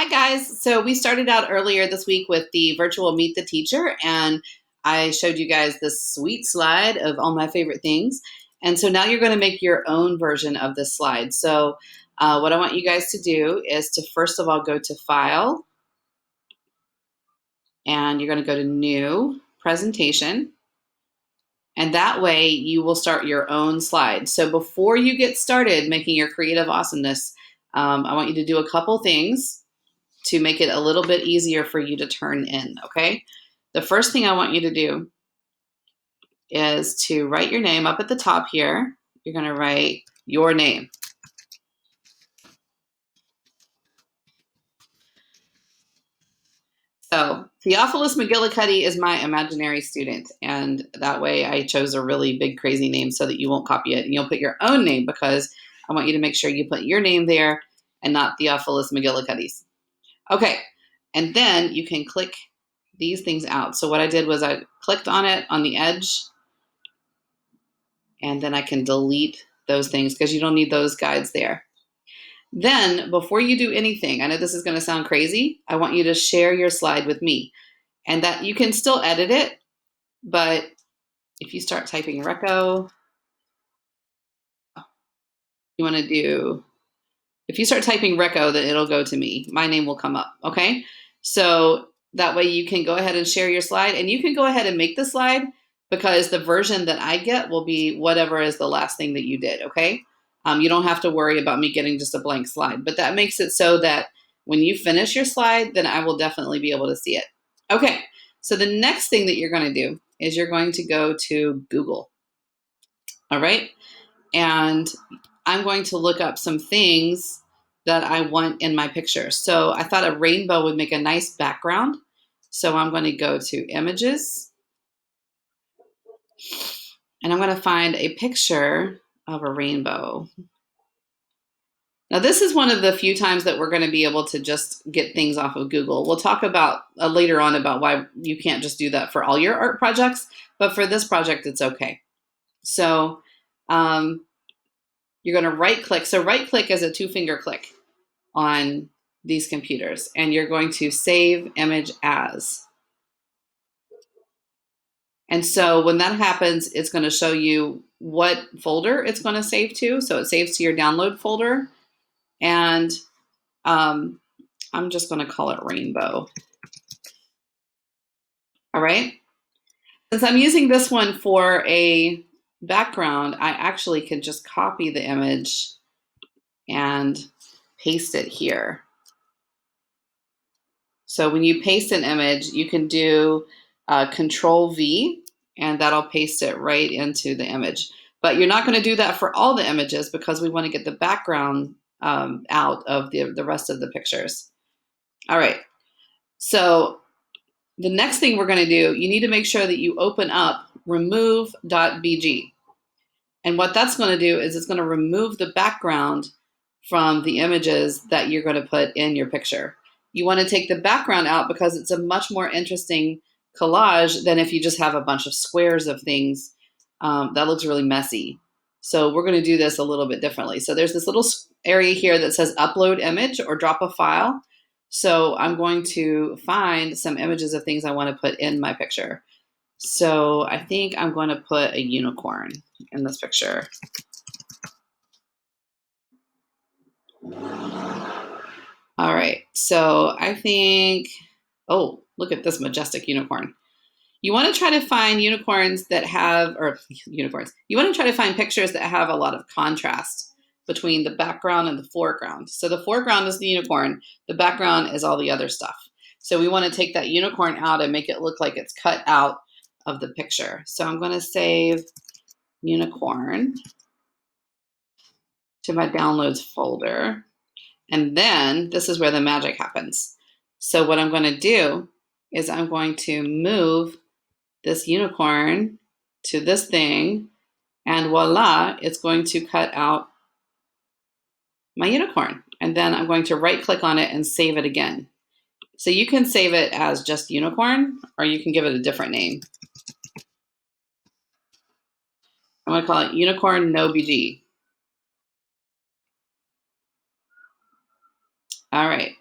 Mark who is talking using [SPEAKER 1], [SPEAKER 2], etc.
[SPEAKER 1] Hi guys. So we started out earlier this week with the virtual Meet the Teacher, and I showed you guys this sweet slide of all my favorite things. And so now you're going to make your own version of this slide. So what I want you guys to do is to first of all go to File, and you're going to go to New Presentation. And that way you will start your own slide. So before you get started making your creative awesomeness, I want you to do a couple things to make it a little bit easier for you to turn in, okay? The first thing I want you to do is to write your name up at the top here. You're gonna write your name. So Theophilus McGillicuddy is my imaginary student, and that way I chose a really big crazy name so that you won't copy it, and you'll put your own name because I want you to make sure you put your name there and not Theophilus McGillicuddy's. Okay, and then you can click these things out. So what I did was I clicked on it on the edge, and then I can delete those things because you don't need those guides there. Then before you do anything, I know this is going to sound crazy, I want you to share your slide with me, and that you can still edit it, but if you start typing Reco, you want to do, if you start typing Reco, then it'll go to me. My name will come up, okay? So that way you can go ahead and share your slide, and you can go ahead and make the slide because the version that I get will be whatever is the last thing that you did, okay? You don't have to worry about me getting just a blank slide, but that makes it so that when you finish your slide, then I will definitely be able to see it. Okay, so the next thing that you're going to do is you're going to go to Google, all right? And I'm going to look up some things that I want in my picture. So I thought a rainbow would make a nice background. So I'm going to go to Images, and I'm going to find a picture of a rainbow. Now, this is one of the few times that we're going to be able to just get things off of Google. We'll talk about later on about why you can't just do that for all your art projects, but for this project, it's okay. So you're going to right click. So right click is a 2-finger click on these computers, and you're going to save image as. And so when that happens, it's going to show you what folder it's going to save to. So it saves to your download folder, and I'm just going to call it rainbow. All right. Since I'm using this one for a background, I actually can just copy the image and paste it here. So when you paste an image, you can do Control V, and that'll paste it right into the image. But you're not going to do that for all the images because we want to get the background out of the rest of the pictures. All right. So the next thing we're going to do, you need to make sure that you open up remove.bg. And what that's going to do is it's going to remove the background from the images that you're going to put in your picture. You want to take the background out because it's a much more interesting collage than if you just have a bunch of squares of things. That looks really messy. So we're going to do this a little bit differently. So there's this little area here that says upload image or drop a file. So I'm going to find some images of things I want to put in my picture. So I think I'm going to put a unicorn in this picture. All right, so I think, oh, look at this majestic unicorn. You want to try to find unicorns that have, or unicorns, you want to try to find pictures that have a lot of contrast between the background and the foreground. So the foreground is the unicorn, the background is all the other stuff. So we want to take that unicorn out and make it look like it's cut out of the picture. So I'm going to save unicorn to my downloads folder. And then this is where the magic happens. So what I'm going to do is I'm going to move this unicorn to this thing, and voila, it's going to cut out my unicorn. And then I'm going to right click on it and save it again. So you can save it as just unicorn, or you can give it a different name. I'm going to call it unicorn no BG. All right.